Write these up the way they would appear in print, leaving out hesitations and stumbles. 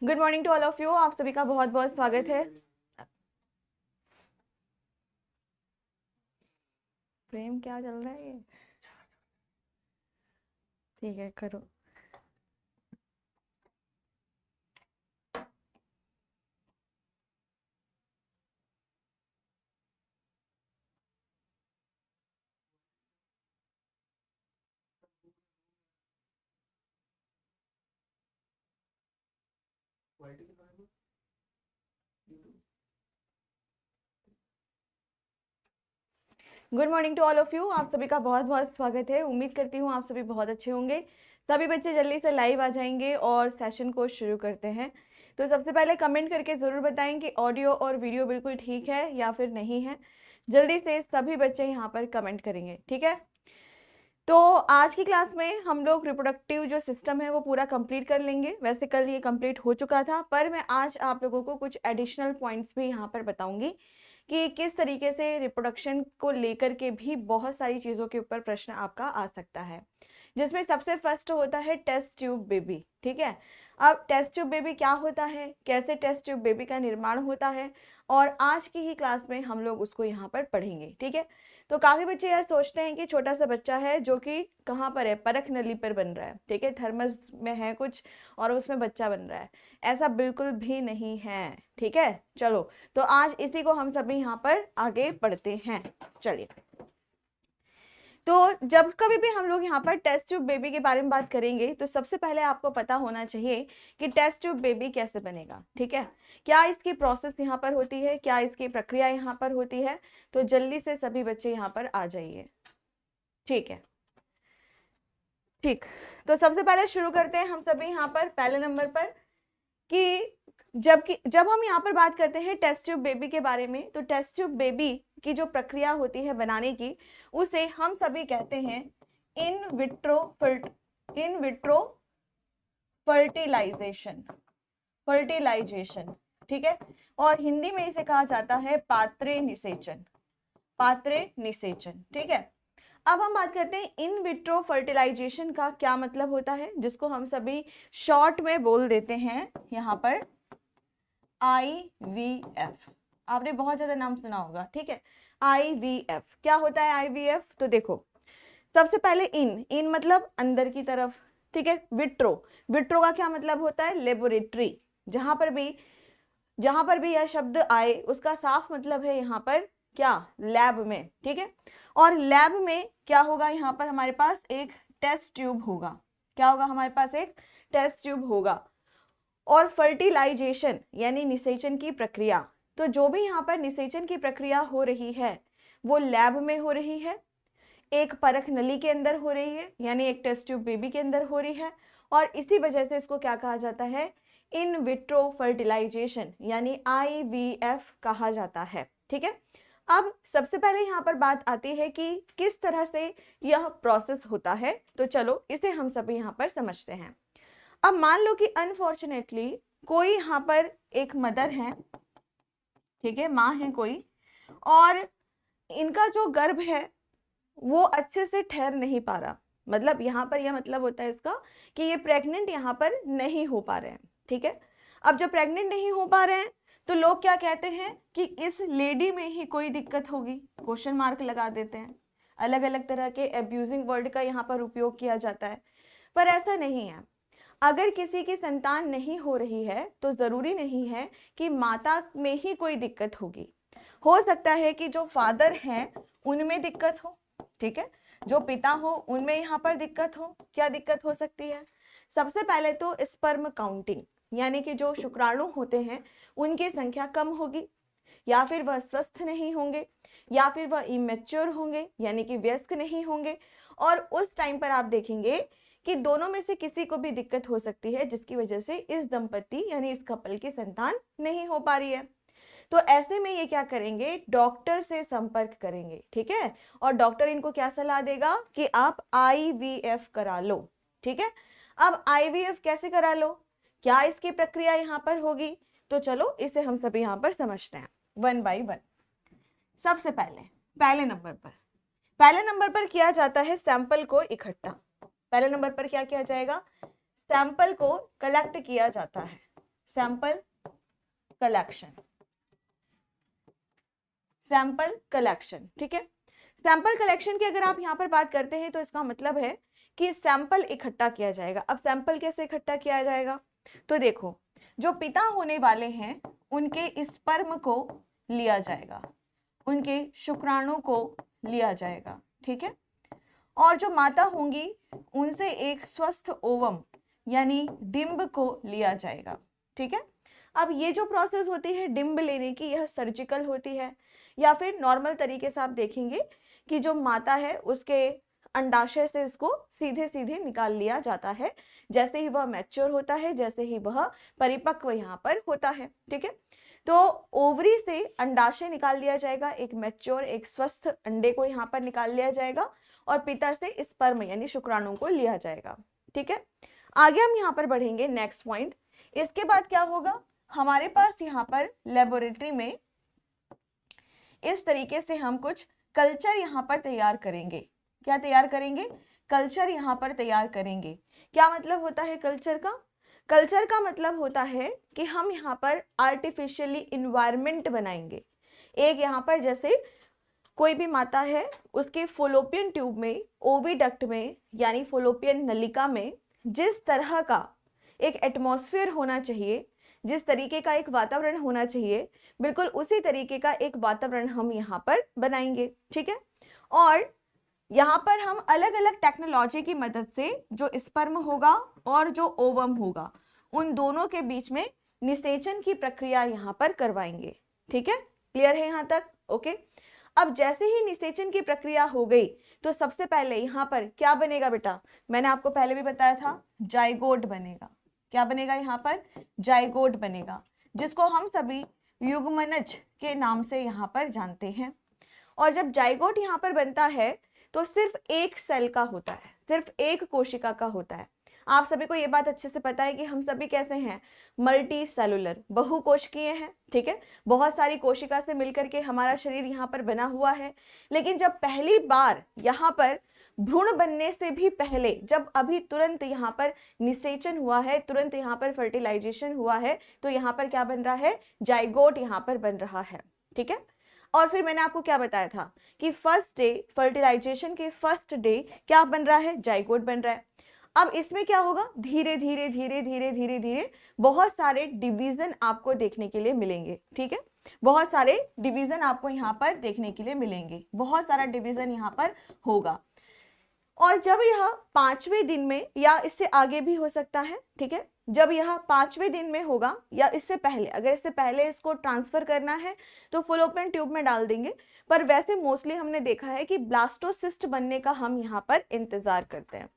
Good morning to all of you. आप सभी का बहुत बहुत स्वागत है। प्रेम क्या चल रहा है ये? ठीक है, करो। Good morning to all of you. आप सभी का बहुत बहुत स्वागत है। उम्मीद करती हूँ आप सभी बहुत अच्छे होंगे। सभी बच्चे जल्दी से लाइव आ जाएंगे और सेशन को शुरू करते हैं। तो सबसे पहले कमेंट करके ज़रूर बताएं कि ऑडियो और वीडियो बिल्कुल ठीक है या फिर नहीं है। जल्दी से सभी बच्चे यहाँ पर कमेंट करेंगे, ठीक है। तो आज की क्लास में हम लोग रिप्रोडक्टिव जो सिस्टम है वो पूरा कंप्लीट कर लेंगे। वैसे कल ये कंप्लीट हो चुका था, पर मैं आज आप लोगों को कुछ एडिशनल पॉइंट्स भी यहाँ पर बताऊंगी कि किस तरीके से रिप्रोडक्शन को लेकर के भी बहुत सारी चीज़ों के ऊपर प्रश्न आपका आ सकता है, जिसमें सबसे फर्स्ट होता है टेस्ट ट्यूब बेबी। ठीक है, अब टेस्ट ट्यूब बेबी क्या होता है, कैसे टेस्ट ट्यूब बेबी का निर्माण होता है, और आज की ही क्लास में हम लोग उसको यहाँ पर पढ़ेंगे। ठीक है, तो काफी बच्चे यह सोचते हैं कि छोटा सा बच्चा है जो कि कहाँ पर है, परख नली पर बन रहा है। ठीक है, थर्मस में है कुछ और उसमें बच्चा बन रहा है, ऐसा बिल्कुल भी नहीं है। ठीक है, चलो तो आज इसी को हम सभी यहाँ पर आगे पढ़ते हैं। चलिए, तो जब कभी भी हम लोग यहाँ पर टेस्ट ट्यूब बेबी के बारे में बात करेंगे तो सबसे पहले आपको पता होना चाहिए कि टेस्ट ट्यूब बेबी कैसे बनेगा। ठीक है, क्या इसकी प्रोसेस यहाँ पर होती है, क्या इसकी प्रक्रिया यहाँ पर होती है। तो जल्दी से सभी बच्चे यहाँ पर आ जाइए। ठीक है, ठीक। तो सबसे पहले शुरू करते हैं हम सभी यहाँ पर पहले नंबर पर कि जब हम यहाँ पर बात करते हैं टेस्ट ट्यूब बेबी के बारे में, तो टेस्ट ट्यूब बेबी की जो प्रक्रिया होती है बनाने की, उसे हम सभी कहते हैं इन विट्रो फर्टिलाइजेशन। ठीक है, और हिंदी में इसे कहा जाता है पात्रे निषेचन। ठीक है, अब हम बात करते हैं इन विट्रो फर्टिलाइजेशन का क्या मतलब होता है, जिसको हम सभी शॉर्ट में बोल देते हैं यहाँ पर IVF। आपने बहुत ज्यादा नाम सुना होगा। ठीक है, IVF क्या होता है IVF? तो देखो, सबसे पहले इन मतलब अंदर की तरफ। ठीक है, विट्रो का क्या मतलब होता है? लेबोरेटरी। जहां पर भी यह शब्द आए उसका साफ मतलब है यहाँ पर क्या? लैब में। ठीक है, और लैब में क्या होगा? यहाँ पर हमारे पास एक टेस्ट ट्यूब होगा। क्या होगा? हमारे पास एक टेस्ट ट्यूब होगा। और फर्टिलाइजेशन यानी निषेचन की प्रक्रिया, तो जो भी यहाँ पर निषेचन की प्रक्रिया हो रही है वो लैब में हो रही है, एक परख नली के अंदर हो रही है, यानी एक टेस्ट ट्यूब बेबी के अंदर हो रही है। और इसी वजह से इसको क्या कहा जाता है? इन विट्रो फर्टिलाइजेशन यानी IVF कहा जाता है। ठीक है, अब सबसे पहले यहाँ पर बात आती है कि किस तरह से यह प्रोसेस होता है। तो चलो इसे हम सभी यहाँ पर समझते हैं। अब मान लो कि अनफॉर्चुनेटली कोई यहाँ पर एक मदर है, ठीक है, माँ है कोई, और इनका जो गर्भ है वो अच्छे से ठहर नहीं पा रहा। मतलब यहाँ पर यह मतलब होता है इसका कि ये प्रेग्नेंट यहाँ पर नहीं हो पा रहे हैं। ठीक है, अब जब प्रेग्नेंट नहीं हो पा रहे हैं तो लोग क्या कहते हैं कि इस लेडी में ही कोई दिक्कत होगी, क्वेश्चन मार्क लगा देते हैं। अलग अलग तरह के एब्यूजिंग वर्ड का यहाँ पर उपयोग किया जाता है, पर ऐसा नहीं है। अगर किसी की संतान नहीं हो रही है तो जरूरी नहीं है कि माता में ही कोई दिक्कत होगी। हो सकता है कि जो फादर हैं उनमें दिक्कत हो। ठीक है, जो पिता हो उनमें यहाँ पर दिक्कत हो। क्या दिक्कत हो सकती है? सबसे पहले तो स्पर्म काउंटिंग, यानी कि जो शुक्राणु होते हैं उनकी संख्या कम होगी, या फिर वह स्वस्थ नहीं होंगे, या फिर वह इमेच्योर होंगे यानी कि वयस्क नहीं होंगे। और उस टाइम पर आप देखेंगे कि दोनों में से किसी को भी दिक्कत हो सकती है, जिसकी वजह से इस दंपति यानी इस कपल की संतान नहीं हो पा रही है। तो ऐसे में ये क्या करेंगे? डॉक्टर से संपर्क करेंगे। ठीक है, और डॉक्टर इनको क्या सलाह देगा कि आप IVF करा लो। ठीक है, अब IVF कैसे करा लो, क्या इसकी प्रक्रिया यहाँ पर होगी? तो चलो इसे हम सभी यहाँ पर समझते हैं वन बाय वन। सबसे पहले पहले नंबर पर किया जाता है सैंपल को इकट्ठा। पहले नंबर पर क्या किया जाएगा? सैंपल को कलेक्ट किया जाता है। सैंपल कलेक्शन, सैंपल कलेक्शन, ठीक है। सैंपल कलेक्शन की अगर आप यहाँ पर बात करते हैं तो इसका मतलब है कि सैंपल इकट्ठा किया जाएगा। अब सैंपल कैसे इकट्ठा किया जाएगा, तो देखो जो पिता होने वाले हैं उनके स्पर्म को लिया जाएगा, उनके शुक्राणु को लिया जाएगा, ठीक है। और जो माता होंगी उनसे एक स्वस्थ ओवम यानी डिंब को लिया जाएगा, ठीक है। अब ये जो प्रोसेस होती है डिंब लेने की, यह सर्जिकल होती है या फिर नॉर्मल तरीके से आप देखेंगे कि जो माता है उसके अंडाशय से इसको सीधे सीधे निकाल लिया जाता है जैसे ही वह मैच्योर होता है, जैसे ही वह परिपक्व यहाँ पर होता है, ठीक है। तो ओवरी से अंडाशय निकाल लिया जाएगा, एक मैच्योर एक स्वस्थ अंडे को यहाँ पर निकाल लिया जाएगा और पिता से स्पर्म यानी शुक्राणु को लिया जाएगा, ठीक है। आगे हम यहाँ पर बढ़ेंगे नेक्स्ट पॉइंट। इसके बाद क्या होगा, हमारे पास यहाँ पर लेबोरेटरी में इस तरीके से हम कुछ कल्चर यहाँ पर तैयार करेंगे। क्या तैयार करेंगे, कल्चर यहाँ पर तैयार करेंगे। क्या मतलब होता है कल्चर का, कल्चर का मतलब होता है कि हम यहाँ पर आर्टिफिशियली इन्वायरमेंट बनाएंगे। एक यहाँ पर जैसे कोई भी माता है उसके फोलोपियन ट्यूब में, ओविडक्ट में यानी फोलोपियन नलिका में जिस तरह का एक एटमॉस्फेयर होना चाहिए, जिस तरीके का एक वातावरण होना चाहिए, बिल्कुल उसी तरीके का एक वातावरण हम यहाँ पर बनाएंगे, ठीक है। और यहाँ पर हम अलग अलग टेक्नोलॉजी की मदद से जो स्पर्म होगा और जो ओवम होगा उन दोनों के बीच में निषेचन की प्रक्रिया यहाँ पर करवाएंगे, ठीक है। क्लियर है यहाँ तक, ओके। अब जैसे ही निषेचन की प्रक्रिया हो गई तो सबसे पहले यहाँ पर क्या बनेगा बेटा, मैंने आपको पहले भी बताया था जाइगोट बनेगा। क्या बनेगा यहाँ पर, जाइगोट बनेगा, जिसको हम सभी युग्मनज के नाम से यहाँ पर जानते हैं। और जब जाइगोट यहाँ पर बनता है तो सिर्फ एक सेल का होता है, सिर्फ एक कोशिका का होता है। आप सभी को ये बात अच्छे से पता है कि हम सभी कैसे हैं, मल्टी सेलुलर, बहुकोशिकीय हैं, ठीक है। बहुत सारी कोशिका से मिलकर के हमारा शरीर यहाँ पर बना हुआ है। लेकिन जब पहली बार यहाँ पर भ्रूण बनने से भी पहले, जब अभी तुरंत यहाँ पर निषेचन हुआ है, तुरंत यहाँ पर फर्टिलाइजेशन हुआ है, तो यहाँ पर क्या बन रहा है, जाइगोट यहाँ पर बन रहा है, ठीक है। और फिर मैंने आपको क्या बताया था कि फर्स्ट डे, फर्टिलाइजेशन के फर्स्ट डे क्या बन रहा है, जाइगोट बन रहा है। अब इसमें क्या होगा, धीरे धीरे धीरे धीरे धीरे धीरे बहुत सारे डिवीजन आपको देखने के लिए मिलेंगे, ठीक है। बहुत सारे डिवीजन आपको यहाँ पर देखने के लिए मिलेंगे, बहुत सारा डिवीजन यहाँ पर होगा। और जब यह 5वें दिन में, या इससे आगे भी हो सकता है, ठीक है, जब यह 5वें दिन में होगा या इससे पहले, अगर इससे पहले इसको ट्रांसफर करना है तो फॉलोपियन ट्यूब में डाल देंगे। पर वैसे मोस्टली हमने देखा है कि ब्लास्टोसिस्ट बनने का हम यहाँ पर इंतजार करते हैं,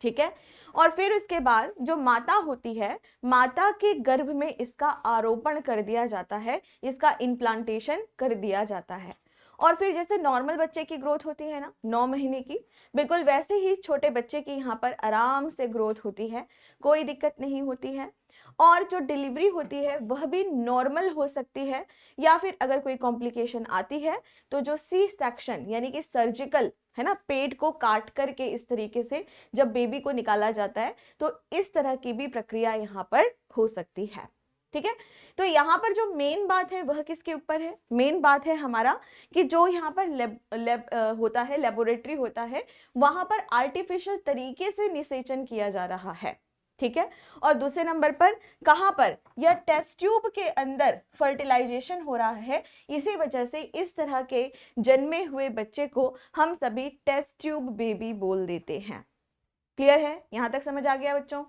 ठीक है। और फिर उसके बाद जो माता होती है, माता के गर्भ में इसका आरोपण कर दिया जाता है, इसका इम्प्लांटेशन कर दिया जाता है। और फिर जैसे नॉर्मल बच्चे की ग्रोथ होती है ना 9 महीने की, बिल्कुल वैसे ही छोटे बच्चे की यहाँ पर आराम से ग्रोथ होती है, कोई दिक्कत नहीं होती है। और जो डिलीवरी होती है वह भी नॉर्मल हो सकती है, या फिर अगर कोई कॉम्प्लिकेशन आती है तो जो सी सेक्शन यानी कि सर्जिकल है ना, पेट को काट करके इस तरीके से जब बेबी को निकाला जाता है तो इस तरह की भी प्रक्रिया यहाँ पर हो सकती है, ठीक है। तो यहाँ पर जो मेन बात है वह किसके ऊपर है, मेन बात है हमारा कि जो यहाँ पर होता है, लेबोरेटरी होता है, वहां पर आर्टिफिशियल तरीके से निषेचन किया जा रहा है, ठीक है। और दूसरे नंबर पर कहां पर, यह टेस्ट ट्यूब के अंदर फर्टिलाइजेशन हो रहा है। इसी वजह से इस तरह के जन्मे हुए बच्चे को हम सभी टेस्ट ट्यूब बेबी बोल देते हैं। क्लियर है, यहां तक समझ आ गया बच्चों,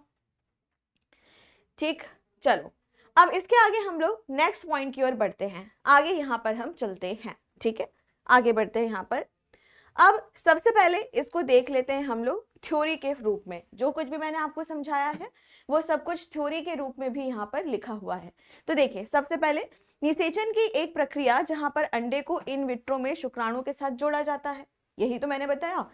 ठीक। चलो अब इसके आगे हम लोग नेक्स्ट पॉइंट की ओर बढ़ते हैं, आगे यहाँ पर हम चलते हैं, ठीक है, आगे बढ़ते हैं यहाँ पर। अब सबसे पहले इसको देख लेते हैं हम लोग थ्योरी के रूप में। जो कुछ भी मैंने आपको समझाया है वो सब कुछ थ्योरी के रूप में भी यहाँ पर लिखा हुआ है। तो देखिए, सबसे पहले निषेचन की एक प्रक्रिया जहाँ पर अंडे को इन विट्रो में शुक्राणु के साथ जोड़ा जाता है, यही तो मैंने बताया।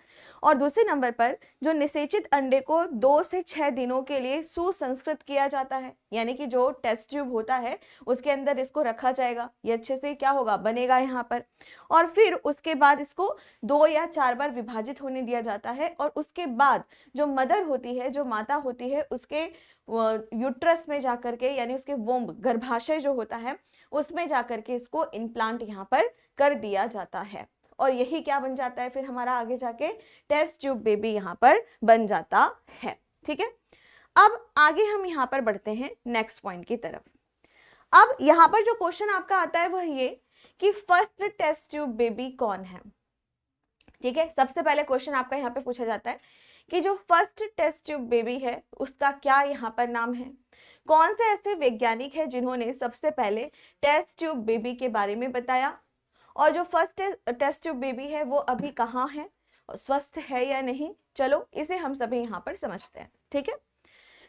और दूसरे नंबर पर जो निषेचित अंडे को 2 से 6 दिनों के लिए सुसंस्कृत किया जाता है, यानी कि जो टेस्ट ट्यूब होता है उसके अंदर इसको रखा जाएगा, ये अच्छे से क्या होगा, बनेगा यहाँ पर। और फिर उसके बाद इसको 2 या 4 बार विभाजित होने दिया जाता है, और उसके बाद जो मदर होती है, जो माता होती है, उसके यूट्रस में जाकर के, यानी उसके वोम्ब, गर्भाशय जो होता है, उसमें जाकर के इसको इम्प्लांट यहाँ पर कर दिया जाता है। और यही क्या बन जाता है फिर हमारा आगे जाके टेस्ट ट्यूब बेबी यहाँ पर बन जाता है। ठीक है, अब आगे हम यहाँ पर बढ़ते हैं नेक्स्ट पॉइंट की तरफ। अब यहाँ पर जो क्वेश्चन आपका आता है वह ये कि फर्स्ट टेस्ट ट्यूब बेबी कौन है। ठीक है, सबसे पहले क्वेश्चन आपका यहाँ पे पूछा जाता है कि जो फर्स्ट टेस्ट ट्यूब बेबी है उसका क्या यहाँ पर नाम है। कौन से ऐसे वैज्ञानिक है जिन्होंने सबसे पहले टेस्ट ट्यूब बेबी के बारे में बताया, और जो फर्स्ट टेस्ट ट्यूब बेबी है वो अभी कहाँ है, स्वस्थ है या नहीं। चलो इसे हम सभी यहाँ पर समझते हैं। ठीक है,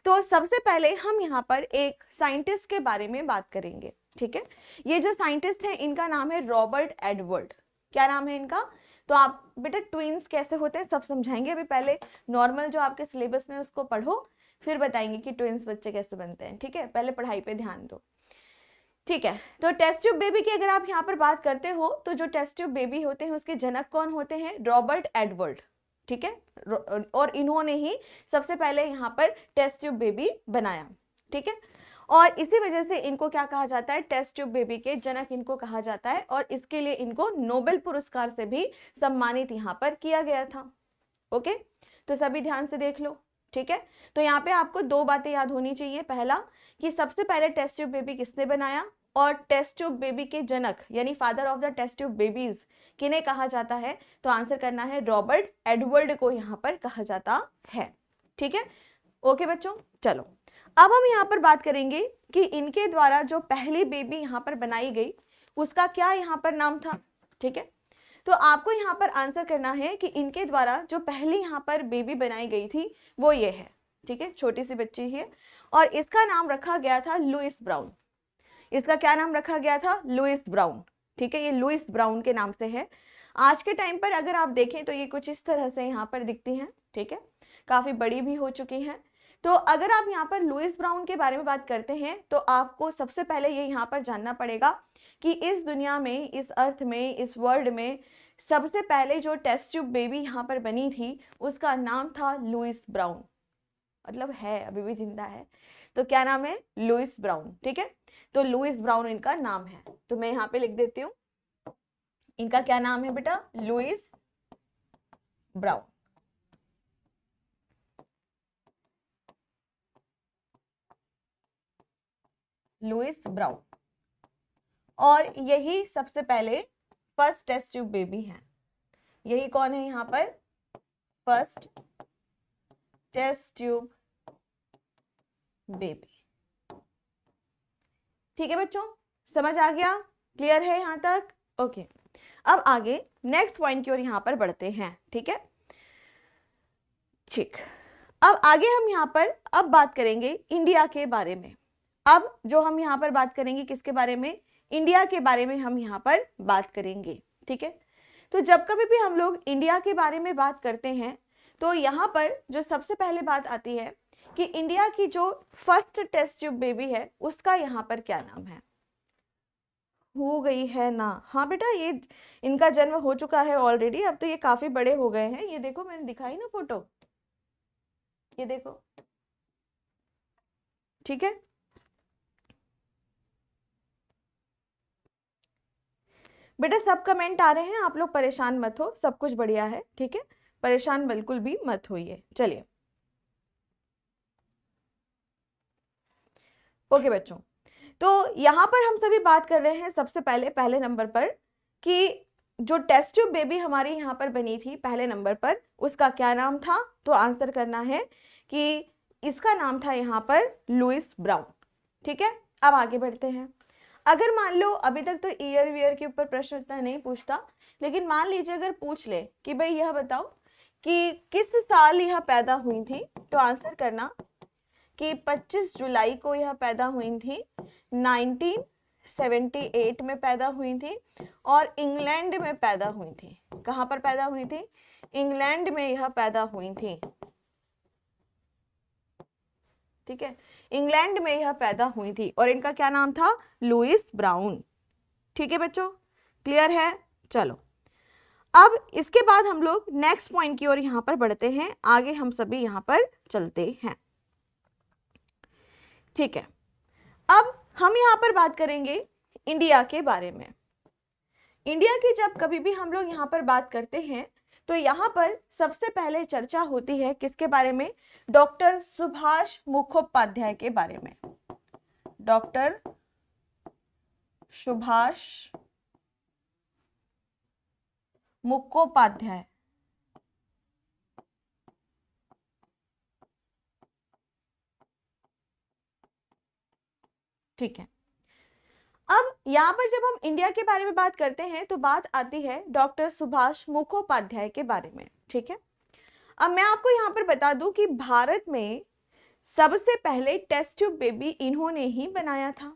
तो सबसे पहले हम यहाँ पर एक साइंटिस्ट के बारे में बात करेंगे। ठीक है, ये जो साइंटिस्ट है इनका नाम है रॉबर्ट एडवर्ड। क्या नाम है इनका? तो आप बेटा ट्विंस कैसे होते हैं सब समझाएंगे, अभी पहले नॉर्मल जो आपके सिलेबस में उसको पढ़ो, फिर बताएंगे कि ट्विंस बच्चे कैसे बनते हैं। ठीक है, पहले पढ़ाई पे ध्यान दो। ठीक है, तो टेस्ट ट्यूब बेबी की अगर आप यहाँ पर बात करते हो तो जो टेस्ट ट्यूब बेबी होते हैं उसके जनक कौन होते हैं? Robert Edward. ठीक है, और इन्होंने ही सबसे पहले यहाँ पर टेस्ट ट्यूब बेबी बनाया। ठीक है, और इसी वजह से इनको क्या कहा जाता है? टेस्ट ट्यूब बेबी के जनक इनको कहा जाता है, और इसके लिए इनको नोबेल पुरस्कार से भी सम्मानित यहाँ पर किया गया था। ओके, तो सभी ध्यान से देख लो। ठीक है, तो यहाँ पे आपको 2 बातें याद होनी चाहिए। पहला कि सबसे पहले टेस्ट ट्यूब बेबी किसने बनाया, और टेस्ट ट्यूब बेबी के जनक यानी father of the test tube babies किन्हें कहा जाता है। तो आंसर करना है रॉबर्ट एडवर्ड को यहाँ पर कहा जाता है। ठीक है, ओके बच्चों, चलो अब हम यहाँ पर बात करेंगे कि इनके द्वारा जो पहली बेबी यहाँ पर बनाई गई उसका क्या यहाँ पर नाम था। ठीक है, तो आपको यहाँ पर आंसर करना है कि इनके द्वारा जो पहली यहाँ पर बेबी बनाई गई थी वो ये है। ठीक है, छोटी सी बच्ची है, और इसका नाम रखा गया था लुइस ब्राउन। इसका क्या नाम रखा गया था? Louise Brown. ठीक है, ये लुइस ब्राउन के नाम से है। आज के टाइम पर अगर आप देखें तो ये कुछ इस तरह से यहाँ पर दिखती हैं। ठीक है, काफी बड़ी भी हो चुकी हैं। तो अगर आप यहाँ पर लुइस ब्राउन के बारे में बात करते हैं तो आपको सबसे पहले ये यहाँ पर जानना पड़ेगा कि इस दुनिया में, इस अर्थ में, इस वर्ल्ड में सबसे पहले जो टेस्ट ट्यूब बेबी यहाँ पर बनी थी उसका नाम था लुइस ब्राउन। मतलब है, अभी भी जिंदा है। तो क्या नाम है? Louise Brown. ठीक है, तो लुइस ब्राउन इनका नाम है। तो मैं यहाँ पे लिख देती हूँ, इनका क्या नाम है बेटा? Louis brown. लुइस ब्राउन, और यही सबसे पहले फर्स्ट टेस्ट ट्यूब बेबी है। यही कौन है यहाँ पर? First test tube baby. ठीक है बच्चों, समझ आ गया? क्लियर है यहाँ तक? ओके, अब आगे नेक्स्ट पॉइंट की ओर यहाँ पर बढ़ते हैं। ठीक है, ठीक, अब आगे हम यहाँ पर अब बात करेंगे इंडिया के बारे में। अब जो हम यहाँ पर बात करेंगे किसके बारे में? इंडिया के बारे में हम यहाँ पर बात करेंगे। ठीक है, तो जब कभी भी हम लोग इंडिया के बारे में बात करते हैं तो यहाँ पर जो सबसे पहले बात आती है कि इंडिया की जो फर्स्ट टेस्ट ट्यूब बेबी है उसका यहाँ पर क्या नाम है? हो गई है ना? हाँ बेटा, ये इनका जन्म हो चुका है ऑलरेडी, अब तो ये काफी बड़े हो गए हैं। ये देखो, मैंने दिखाई ना फोटो, ये देखो। ठीक है, बेटा सब कमेंट आ रहे हैं, आप लोग परेशान मत हो, सब कुछ बढ़िया है। ठीक है, परेशान बिल्कुल भी मत होइए। चलिए, ओके बच्चों, तो यहाँ पर हम सभी बात कर रहे हैं सबसे पहले पहले नंबर पर कि जो टेस्ट ट्यूब बेबी हमारी यहाँ पर बनी थी पहले नंबर पर उसका क्या नाम था। तो आंसर करना है कि इसका नाम था यहाँ पर लुइस ब्राउन। ठीक है, अब आगे बढ़ते हैं। अगर मान लो अभी तक तो ईयर वियर के ऊपर प्रश्न इतना नहीं पूछता, लेकिन मान लीजिए अगर पूछ ले कि भाई यह बताओ कि किस साल यह पैदा हुई थी, तो आंसर करना कि 25 जुलाई को यह पैदा हुई थी 19 1978 में पैदा हुई थी और इंग्लैंड में पैदा हुई थी। कहां पर पैदा हुई थी? इंग्लैंड में यह पैदा हुई थी। ठीक है, इंग्लैंड में यह पैदा हुई थी और इनका क्या नाम था? Louise Brown. ठीक है बच्चों, क्लियर है? चलो अब इसके बाद हम लोग नेक्स्ट पॉइंट की ओर यहां पर बढ़ते हैं, आगे हम सभी यहां पर चलते हैं। ठीक है, अब हम यहां पर बात करेंगे इंडिया के बारे में। इंडिया की जब कभी भी हम लोग यहां पर बात करते हैं तो यहां पर सबसे पहले चर्चा होती है किसके बारे में? डॉक्टर सुभाष मुखोपाध्याय के बारे में। डॉक्टर सुभाष मुखोपाध्याय। ठीक है, अब यहां पर जब हम इंडिया के बारे में बात करते हैं तो बात आती है डॉक्टर सुभाष मुखोपाध्याय के बारे में। ठीक है, अब मैं आपको यहां पर बता दूं कि भारत में सबसे पहले टेस्ट ट्यूब बेबी इन्होंने ही बनाया था,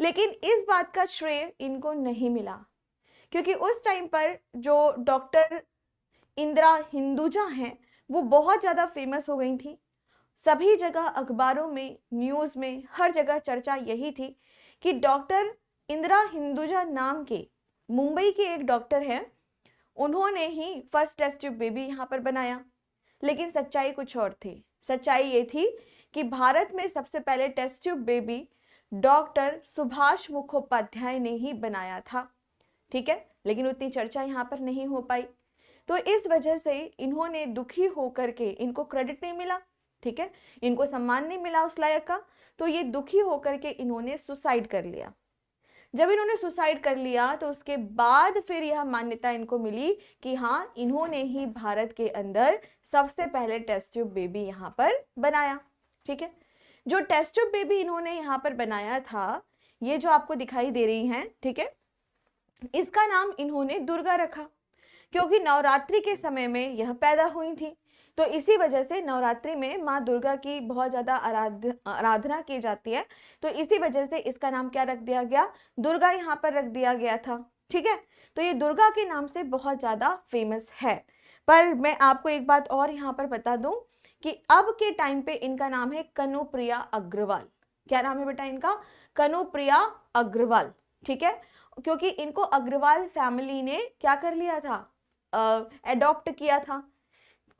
लेकिन इस बात का श्रेय इनको नहीं मिला क्योंकि उस टाइम पर जो डॉक्टर इंदिरा हिंदुजा हैं वो बहुत ज़्यादा फेमस हो गई थी। सभी जगह अखबारों में, न्यूज़ में, हर जगह चर्चा यही थी कि डॉक्टर इंदिरा हिंदुजा नाम के मुंबई के एक डॉक्टर हैं, उन्होंने ही फर्स्ट टेस्ट ट्यूब बेबी यहाँ पर बनाया। लेकिन सच्चाई कुछ और थी। सच्चाई ये थी कि भारत में सबसे पहले test tube baby doctor Subhash Mukhopadhyay ने ही बनाया था। ठीक है, लेकिन उतनी चर्चा यहाँ पर नहीं हो पाई, तो इस वजह से इन्होंने दुखी होकर के, इनको क्रेडिट नहीं मिला, ठीक है, इनको सम्मान नहीं मिला उस लायक का, तो ये दुखी होकर के इन्होंने सुसाइड कर लिया। जब इन्होंने सुसाइड कर लिया तो उसके बाद फिर यह मान्यता इनको मिली कि हाँ, इन्होंने ही भारत के अंदर सबसे पहले टेस्ट ट्यूब बेबी यहाँ पर बनाया। ठीक है, जो टेस्ट ट्यूब बेबी इन्होंने यहाँ पर बनाया था, ये जो आपको दिखाई दे रही हैं, ठीक है, इसका नाम इन्होंने दुर्गा रखा क्योंकि नवरात्रि के समय में यह पैदा हुई थी। तो इसी वजह से नवरात्रि में माँ दुर्गा की बहुत ज़्यादा आराधना की जाती है, तो इसी वजह से इसका नाम क्या रख दिया गया? दुर्गा यहाँ पर रख दिया गया था। ठीक है, तो ये दुर्गा के नाम से बहुत ज़्यादा फेमस है। पर मैं आपको एक बात और यहाँ पर बता दूं कि अब के टाइम पे इनका नाम है कनुप्रिया अग्रवाल। क्या नाम है बेटा इनका? कनुप्रिया अग्रवाल। ठीक है, क्योंकि इनको अग्रवाल फैमिली ने क्या कर लिया था? एडॉप्ट किया था।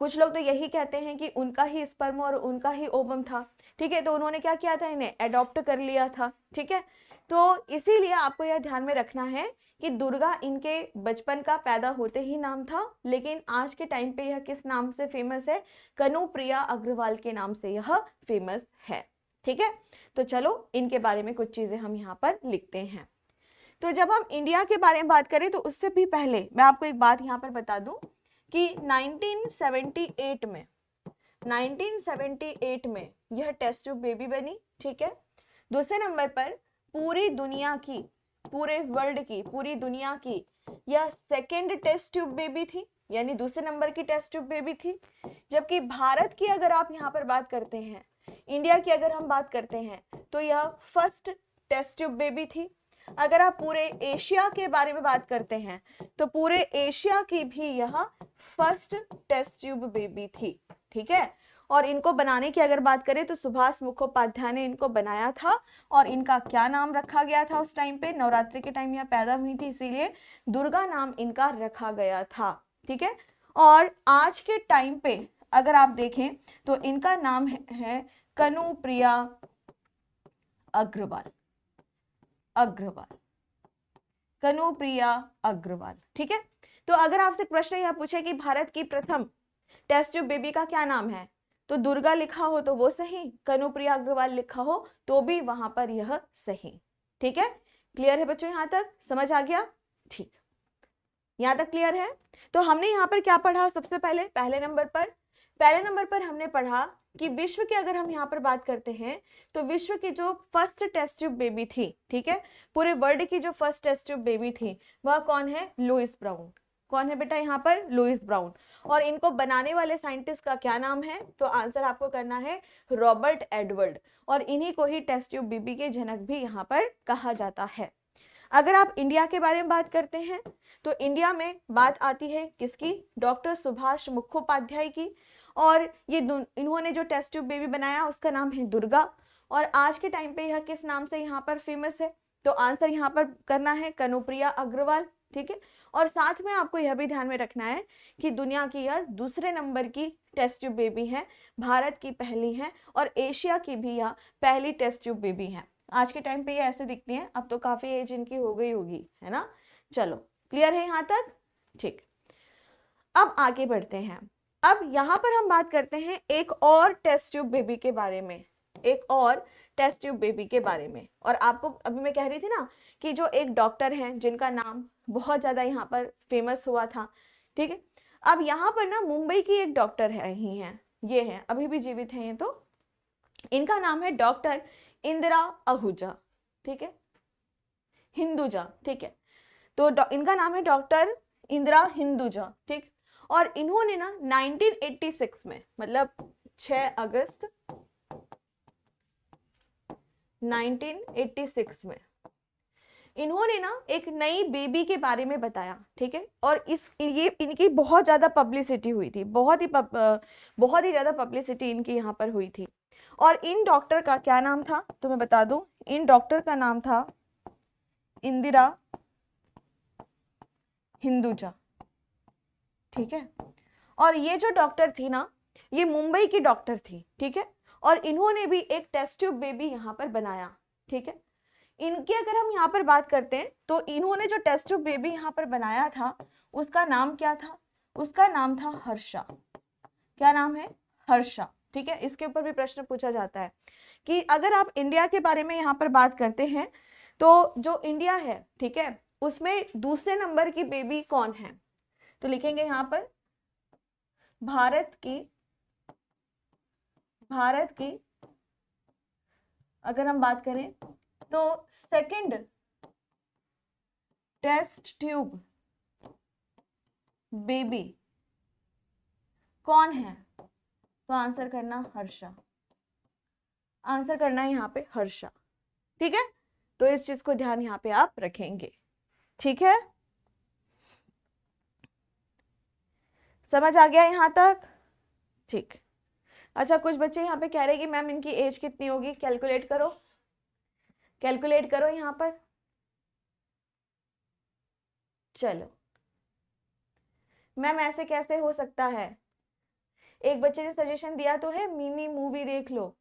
कुछ लोग तो यही कहते हैं कि उनका ही स्पर्म और उनका ही ओवम था। ठीक है, तो उन्होंने क्या किया था? इन्हें एडॉप्ट कर लिया था। ठीक है, तो इसीलिए आपको यह ध्यान में रखना है कि दुर्गा इनके बचपन का पैदा होते ही नाम था, लेकिन आज के टाइम पे यह किस नाम से फेमस है? कनुप्रिया अग्रवाल के नाम से यह फेमस है। ठीक है, तो चलो इनके बारे में कुछ चीजें हम यहाँ पर लिखते हैं। तो जब हम इंडिया के बारे में बात करें तो उससे भी पहले मैं आपको एक बात यहाँ पर बता दूं कि 1978 में यह टेस्ट ट्यूब बेबी बनी। ठीक है, दूसरे नंबर पर पूरी दुनिया की, पूरे वर्ल्ड की, पूरी दुनिया की यह सेकेंड टेस्ट ट्यूब बेबी थी, यानी दूसरे नंबर की टेस्ट ट्यूब बेबी थी। जबकि भारत की अगर आप यहाँ पर बात करते हैं, इंडिया की अगर हम बात करते हैं तो यह फर्स्ट टेस्ट ट्यूब बेबी थी। अगर आप पूरे एशिया के बारे में बात करते हैं तो पूरे एशिया की भी यह फर्स्ट टेस्ट ट्यूब बेबी थी। ठीक है, और इनको बनाने की अगर बात करें तो सुभाष मुखोपाध्याय ने इनको बनाया था और इनका क्या नाम रखा गया था? उस टाइम पे नवरात्रि के टाइम यह पैदा हुई थी, इसीलिए दुर्गा नाम इनका रखा गया था। ठीक है, और आज के टाइम पे अगर आप देखें तो इनका नाम है कनुप्रिया अग्रवाल। कनुप्रिया अग्रवाल। ठीक है, तो अगर आपसे प्रश्न यह पूछे कि भारत की प्रथम टेस्ट ट्यूब बेबी का क्या नाम है, तो दुर्गा लिखा हो तो वो सही, कनुप्रिया अग्रवाल लिखा हो तो भी वहां पर यह सही। ठीक है, क्लियर है बच्चों? यहां तक समझ आ गया? ठीक, यहां तक क्लियर है? तो हमने यहाँ पर क्या पढ़ा? सबसे पहले पहले नंबर पर हमने पढ़ा कि विश्व की अगर हम यहाँ पर बात करते हैं तो विश्व की जो फर्स्ट टेस्ट ट्यूब बेबी थी, ठीक है, पूरे वर्ल्ड की जो फर्स्ट टेस्ट ट्यूब बेबी थी वह कौन है? Louise Brown. कौन है बेटा यहाँ पर? Louise Brown. और इनको बनाने वाले साइंटिस्ट का क्या नाम है? तो आंसर आपको करना है रॉबर्ट एडवर्ड, और इन्हीं को ही टेस्ट ट्यूब बेबी के जनक भी यहाँ पर कहा जाता है। अगर आप इंडिया के बारे में बात करते हैं तो इंडिया में बात आती है किसकी? डॉक्टर सुभाष मुखोपाध्याय की। और ये इन्होंने जो टेस्ट ट्यूब बेबी बनाया उसका नाम है दुर्गा। और आज के टाइम पे यह किस नाम से यहाँ पर फेमस है? तो आंसर यहाँ पर करना है कनुप्रिया अग्रवाल, ठीक है। और साथ में आपको यह भी ध्यान में रखना है कि दुनिया की यह दूसरे नंबर की टेस्ट ट्यूब बेबी है, भारत की पहली है, और एशिया की भी यह पहली टेस्ट ट्यूब बेबी है। आज के टाइम पे ये ऐसे दिखती हैं, अब तो काफी एज इनकी हो गई होगी, है ना। चलो क्लियर है यहाँ तक? ठीक, अब आगे बढ़ते हैं। अब यहाँ पर हम बात करते हैं एक और टेस्ट ट्यूब बेबी के बारे में, एक और टेस्ट ट्यूब बेबी के बारे में। और आपको अभी मैं कह रही थी ना कि जो एक डॉक्टर हैं जिनका नाम बहुत ज्यादा यहाँ पर फेमस हुआ था, ठीक है। अब यहाँ पर ना मुंबई की एक डॉक्टर है ही हैं, ये हैं, अभी भी जीवित हैं ये, तो इनका नाम है डॉक्टर इंदिरा आहूजा, ठीक है, हिंदुजा, ठीक है। तो इनका नाम है डॉक्टर इंदिरा हिंदुजा, ठीक। और इन्होंने ना 1986 में, मतलब 6 अगस्त 1986 में इन्होंने ना एक नई बेबी के बारे में बताया, ठीक है। और ये इनकी बहुत ज्यादा पब्लिसिटी हुई थी, बहुत ही ज्यादा पब्लिसिटी इनकी यहाँ पर हुई थी। और इन डॉक्टर का क्या नाम था? तो मैं बता दूं, इन डॉक्टर का नाम था इंदिरा हिंदुजा, ठीक है। और ये जो डॉक्टर थी ना, ये मुंबई की डॉक्टर थी, ठीक है। और इन्होंने भी एक टेस्ट ट्यूब बेबी यहाँ पर बनाया, ठीक है। इनकी अगर हम यहाँ पर बात करते हैं तो इन्होंने जो टेस्ट ट्यूब बेबी यहाँ पर बनाया था उसका नाम क्या था? उसका नाम था हर्षा। क्या नाम है? हर्षा, ठीक है। इसके ऊपर भी प्रश्न पूछा जाता है कि अगर आप इंडिया के बारे में यहाँ पर बात करते हैं तो जो इंडिया है, ठीक है, उसमें दूसरे नंबर की बेबी कौन है? तो लिखेंगे यहाँ पर भारत की अगर हम बात करें तो सेकंड टेस्ट ट्यूब बेबी कौन है? तो आंसर करना हर्षा, आंसर करना है यहाँ पे हर्षा, ठीक है। तो इस चीज को ध्यान यहाँ पे आप रखेंगे, ठीक है। समझ आ गया यहाँ तक? ठीक। अच्छा, कुछ बच्चे यहाँ पे कह रहे हैं कि मैम इनकी एज कितनी होगी? कैलकुलेट करो, कैलकुलेट करो यहाँ पर। चलो मैम ऐसे कैसे हो सकता है? एक बच्चे ने सजेशन दिया तो है मिमी मूवी देख लो,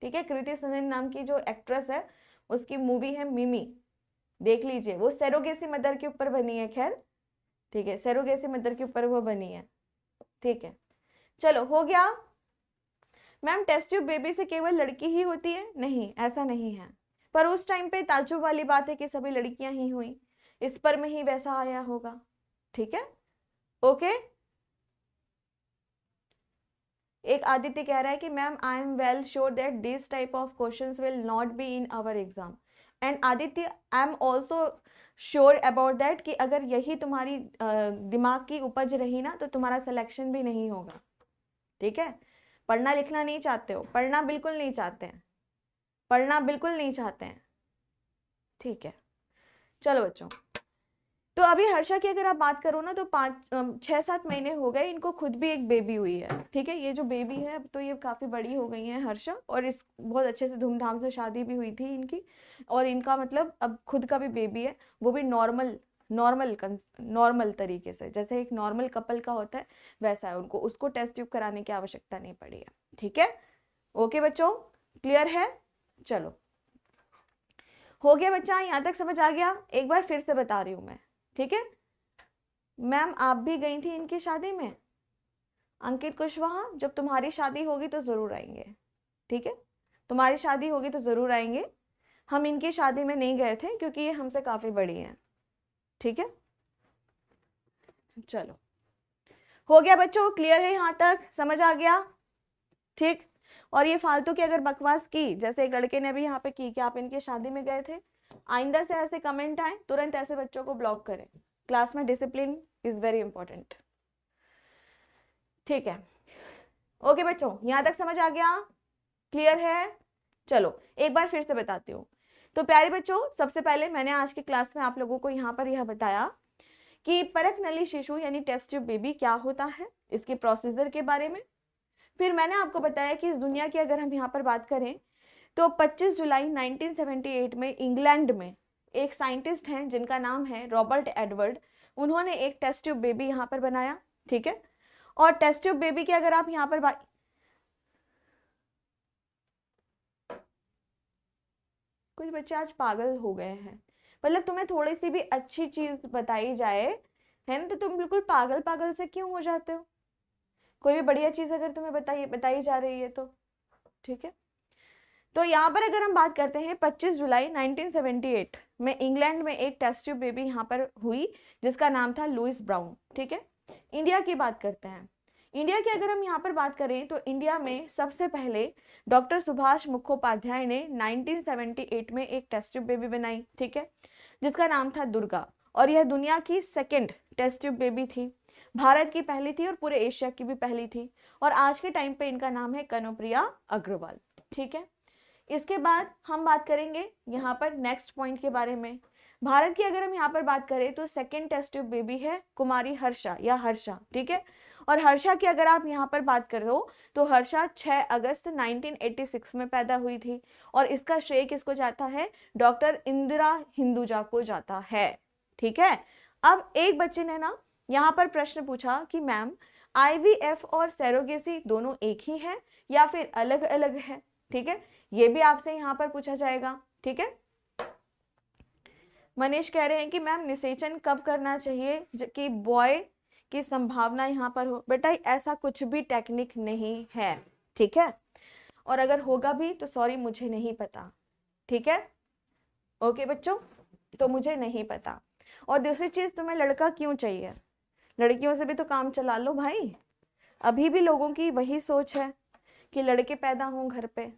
ठीक है। कृति सनन नाम की जो एक्ट्रेस है उसकी मूवी है मिमी, देख लीजिए। वो सेरोगेसी मदर के ऊपर बनी है, खैर ठीक है, सेरोगेसी मदर के ऊपर वो बनी है, ठीक है। चलो हो गया। मैम टेस्ट ट्यूब बेबी से केवल लड़की ही होती है? नहीं, ऐसा नहीं है। पर उस टाइम पे ताज्जुब वाली बात है कि सभी लड़कियां ही हुई, इस पर में ही वैसा आया होगा, ठीक है, ओके। एक आदित्य कह रहा है कि ma'am I am well sure that this type of questions will not be in our exam. And Aditya I am also sure about that कि अगर यही तुम्हारी दिमाग की उपज रही ना तो तुम्हारा सिलेक्शन भी नहीं होगा, ठीक है। पढ़ना लिखना नहीं चाहते हो, पढ़ना बिल्कुल नहीं चाहते हैं, पढ़ना बिल्कुल नहीं चाहते हैं, ठीक है। चलो बच्चों, तो अभी हर्षा की अगर आप बात करो ना तो 6-7 महीने हो गए इनको खुद भी एक बेबी हुई है, ठीक है। ये जो बेबी है अब तो ये काफी बड़ी हो गई है हर्षा, और इस बहुत अच्छे से धूमधाम से शादी भी हुई थी इनकी, और इनका मतलब अब खुद का भी बेबी है, वो भी नॉर्मल तरीके से, जैसे एक नॉर्मल कपल का होता है वैसा है। उनको उसको टेस्ट ट्यूब कराने की आवश्यकता नहीं पड़ी है, ठीक है। ओके बच्चों, क्लियर है? चलो हो गया बच्चा, यहाँ तक समझ आ गया? एक बार फिर से बता रही हूँ मैं, ठीक है। मैम आप भी गई थी इनकी शादी में, अंकित कुशवाहा, जब तुम्हारी शादी होगी तो जरूर आएंगे, ठीक है। तुम्हारी शादी होगी तो जरूर आएंगे। हम इनकी शादी में नहीं गए थे क्योंकि ये हमसे काफी बड़ी हैं, ठीक है। चलो हो गया बच्चों, क्लियर है? यहाँ तक समझ आ गया? ठीक। और ये फालतू की अगर बकवास की, जैसे एक लड़के ने भी यहाँ पे की कि आप इनके शादी में गए थे, आइंदा से ऐसे कमेंट आए तुरंत ऐसे बच्चों को ब्लॉक करें। क्लास में डिसिप्लिन इज वेरी इंपॉर्टेंट। ठीक है, ओके बच्चों, यहां तक समझ आ गया? क्लियर है? चलो एक बार फिर से बताती हूँ। तो प्यारे बच्चों, सबसे पहले मैंने आज की क्लास में आप लोगों को यहाँ पर यह बताया कि परक नली शिशु यानी टेस्ट ट्यूब बेबी क्या होता है, इसके प्रोसीजर के बारे में। फिर मैंने आपको बताया कि इस दुनिया की अगर हम यहाँ पर बात करें तो 25 जुलाई 1978 में इंग्लैंड में एक साइंटिस्ट हैं जिनका नाम है रॉबर्ट एडवर्ड, उन्होंने एक टेस्ट ट्यूब बेबी यहाँ पर बनाया। ठीक है, और टेस्ट ट्यूब बेबी की अगर आप यहाँ पर कुछ बच्चे आज पागल हो गए हैं, मतलब तुम्हें थोड़ी सी भी अच्छी चीज बताई जाए है ना तो तुम बिल्कुल पागल पागल से क्यों हो जाते हो? कोई भी बढ़िया चीज अगर तुम्हें बताई जा रही है तो ठीक है। तो यहाँ पर अगर हम बात करते हैं 25 जुलाई 1978 में इंग्लैंड में एक टेस्ट ट्यूब बेबी यहाँ पर हुई जिसका नाम था लुइस ब्राउन। ठीक है, इंडिया की बात करते हैं। इंडिया की अगर हम यहाँ पर बात करें तो इंडिया में सबसे पहले डॉक्टर सुभाष मुखोपाध्याय ने 1978 में एक टेस्ट ट्यूब बेबी बनाई। ठीक है, जिसका नाम था दुर्गा, और यह दुनिया की सेकेंड टेस्ट ट्यूब बेबी थी, भारत की पहली थी और पूरे एशिया की भी पहली थी, और आज के टाइम पे इनका नाम है कनुप्रिया अग्रवाल। ठीक है, इसके बाद हम बात करेंगे यहाँ पर नेक्स्ट पॉइंट के बारे में। भारत की अगर हम यहाँ पर बात करें तो सेकेंड टेस्ट ट्यूब बेबी है कुमारी हर्षा या हर्षा। ठीक है, और हर्षा की अगर आप यहाँ पर बात करो तो हर्षा 6 अगस्त 1986 में पैदा हुई थी, और इसका श्रेय किसको जाता है? डॉक्टर इंदिरा हिंदुजा को जाता है। ठीक है, अब एक बच्चे ने ना यहाँ पर प्रश्न पूछा कि मैम IVF और सैरोगेसी दोनों एक ही है या फिर अलग अलग है? ठीक है, ये भी आपसे यहाँ पर पूछा जाएगा। ठीक है, मनीष कह रहे हैं कि मैम निषेचन कब करना चाहिए कि बॉय की संभावना यहाँ पर हो? बेटा ऐसा कुछ भी टेक्निक नहीं है। ठीक है, और अगर होगा भी तो सॉरी मुझे नहीं पता। ठीक है, ओके बच्चों, तो मुझे नहीं पता। और दूसरी चीज, तुम्हें लड़का क्यों चाहिए? लड़कियों से भी तो काम चला लो भाई। अभी भी लोगों की वही सोच है कि लड़के पैदा हों घर पे,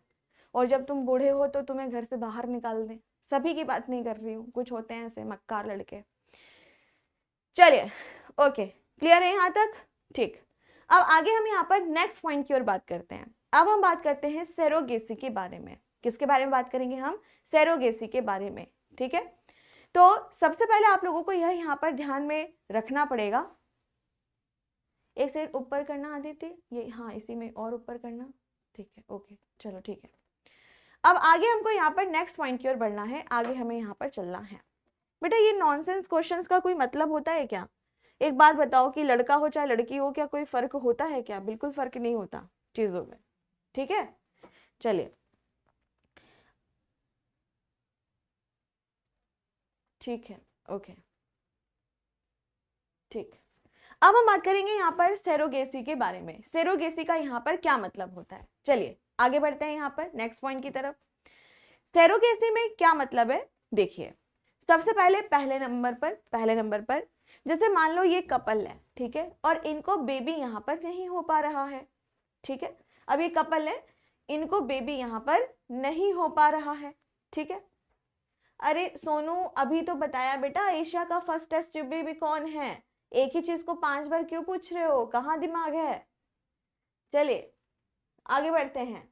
और जब तुम बूढ़े हो तो तुम्हें घर से बाहर निकाल दें। सभी की बात नहीं कर रही हूँ, कुछ होते हैं ऐसे मक्कार लड़के। चलिए, ओके, क्लियर है यहाँ तक? ठीक, अब आगे हम यहाँ पर नेक्स्ट पॉइंट की ओर बात करते हैं। अब हम बात करते हैं सैरोगेसी के बारे में। किसके बारे में बात करेंगे हम? सैरोगेसी के बारे में। ठीक है, तो सबसे पहले आप लोगों को यह यहाँ पर ध्यान में रखना पड़ेगा। एक साइड ऊपर करना आदित्य, ये हाँ इसी में और ऊपर करना। ठीक है, ओके, चलो ठीक है। अब आगे हमको यहाँ पर नेक्स्ट पॉइंट की ओर बढ़ना है, आगे हमें यहाँ पर चलना है। बेटा ये नॉनसेंस क्वेश्चंस का कोई मतलब होता है क्या? एक बात बताओ कि लड़का हो चाहे लड़की हो, क्या कोई फर्क होता है क्या? बिल्कुल फर्क नहीं होता चीजों में। ठीक है, चलिए ठीक है, ओके ठीक। अब हम बात करेंगे यहाँ पर सैरोगेसी के बारे में। सैरोगेसी का यहाँ पर क्या मतलब होता है? चलिए आगे बढ़ते हैं यहाँ पर नेक्स्ट पॉइंट की तरफ। सैरोगेसी में क्या मतलब है? देखिए, सबसे पहले पहले नंबर पर जैसे मान लो ये कपल है, ठीक है, और इनको बेबी यहाँ पर नहीं हो पा रहा है। ठीक है, अब ये कपल है, इनको बेबी यहाँ पर नहीं हो पा रहा है। ठीक है, अरे सोनू अभी तो बताया बेटा एशिया का फर्स्ट टेस्ट ट्यूब बेबी कौन है? एक ही चीज को 5 बार क्यों पूछ रहे हो? कहाँ दिमाग है? चलिए आगे बढ़ते हैं।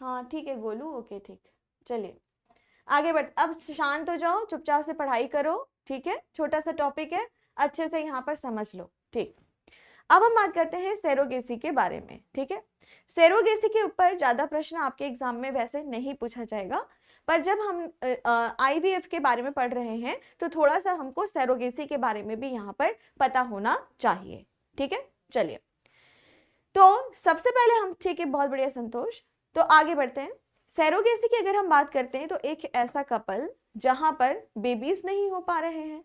हाँ ठीक है गोलू, ओके ठीक, चलिए आगे बढ़। अब शांत हो जाओ, चुपचाप से पढ़ाई करो। ठीक है, छोटा सा टॉपिक है, अच्छे से यहाँ पर समझ लो। ठीक, अब हम बात करते हैं सैरोगेसी के बारे में। ठीक है, सैरोगेसी के ऊपर ज्यादा प्रश्न आपके एग्जाम में वैसे नहीं पूछा जाएगा, पर जब हम IVF के बारे में पढ़ रहे हैं तो थोड़ा सा हमको सैरोगेसी के बारे में भी यहाँ पर पता होना चाहिए। ठीक है, चलिए तो सबसे पहले हम, ठीक है बहुत बढ़िया संतोष, तो आगे बढ़ते हैं। सैरोगेसी की अगर हम बात करते हैं तो एक ऐसा कपल जहां पर बेबीज नहीं हो पा रहे हैं,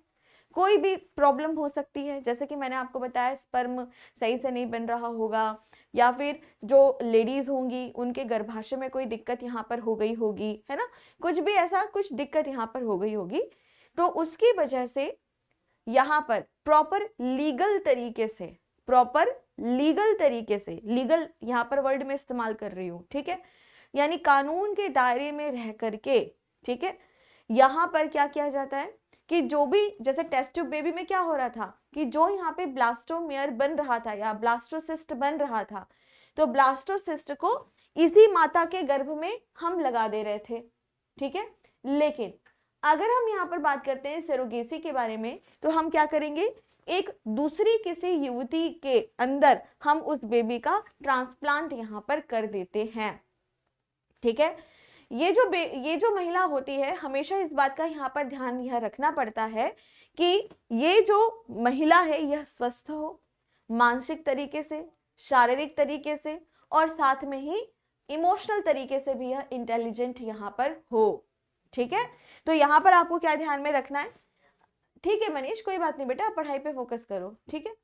कोई भी प्रॉब्लम हो सकती है, जैसे कि मैंने आपको बताया स्पर्म सही से नहीं बन रहा होगा, या फिर जो लेडीज होंगी उनके गर्भाशय में कोई दिक्कत यहाँ पर हो गई होगी, है ना, कुछ भी ऐसा कुछ दिक्कत यहाँ पर हो गई होगी, तो उसकी वजह से यहाँ पर प्रॉपर लीगल तरीके से लीगल यहाँ पर वर्ड में इस्तेमाल कर रही हूँ। ठीक है, यानी कानून के दायरे में रह करके, ठीक है, यहाँ पर क्या किया जाता है कि जो भी जैसे टेस्ट ट्यूब बेबी में क्या हो रहा था कि जो यहाँ पे ब्लास्टोमेयर बन रहा था या ब्लास्टोसिस्ट बन रहा था, तो ब्लास्टोसिस्ट को इसी माता के गर्भ में हम लगा दे रहे थे, ठीक है। लेकिन अगर हम यहाँ पर बात करते हैं सरोगेसी के बारे में, तो हम क्या करेंगे, एक दूसरी किसी युवती के अंदर हम उस बेबी का ट्रांसप्लांट यहाँ पर कर देते हैं, ठीक है। ये जो महिला होती है, हमेशा इस बात का यहाँ पर ध्यान यह रखना पड़ता है कि ये जो महिला है यह स्वस्थ हो, मानसिक तरीके से, शारीरिक तरीके से, और साथ में ही इमोशनल तरीके से भी यह इंटेलिजेंट यहाँ पर हो, ठीक है। तो यहाँ पर आपको क्या ध्यान में रखना है, ठीक है मनीष, कोई बात नहीं बेटा, आप पढ़ाई पे फोकस करो, ठीक है।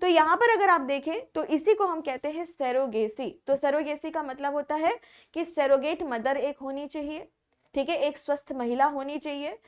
तो यहाँ पर अगर आप देखें तो इसी को हम कहते हैं सेरोगेसी। तो सेरोगेसी का मतलब होता है कि सेरोगेट मदर एक होनी चाहिए, ठीक है, एक स्वस्थ महिला होनी चाहिए,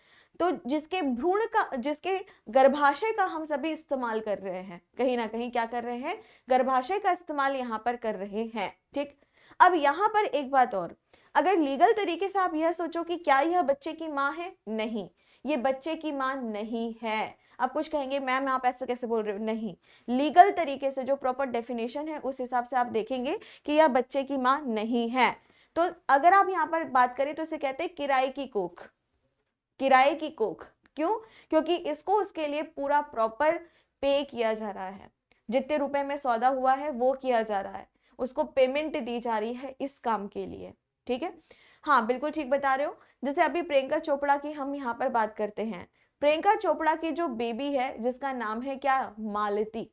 तो जिसके भ्रूण का, जिसके गर्भाशय का हम सभी इस्तेमाल कर रहे हैं, कहीं ना कहीं क्या कर रहे हैं, गर्भाशय का इस्तेमाल यहाँ पर कर रहे हैं, ठीक। अब यहाँ पर एक बात और, अगर लीगल तरीके से आप यह सोचो कि क्या यह बच्चे की माँ है, नहीं, ये बच्चे की माँ नहीं है। आप कुछ कहेंगे मैम आप ऐसे कैसे बोल रहे हो, नहीं, लीगल तरीके से जो प्रॉपर डेफिनेशन है उस हिसाब से आप देखेंगे कि यह बच्चे की माँ नहीं है। तो अगर आप यहाँ पर बात करें तो इसे कहते हैं किराए की कोख, किराए की कोख। क्यों? क्योंकि इसको उसके लिए पूरा प्रॉपर पे किया जा रहा है, जितने रुपए में सौदा हुआ है वो किया जा रहा है, उसको पेमेंट दी जा रही है इस काम के लिए, ठीक है। हाँ बिल्कुल ठीक बता रहे हो। जैसे अभी प्रियंका चोपड़ा की हम यहाँ पर बात करते हैं, प्रियंका चोपड़ा की जो बेबी है जिसका नाम है क्या, मालती,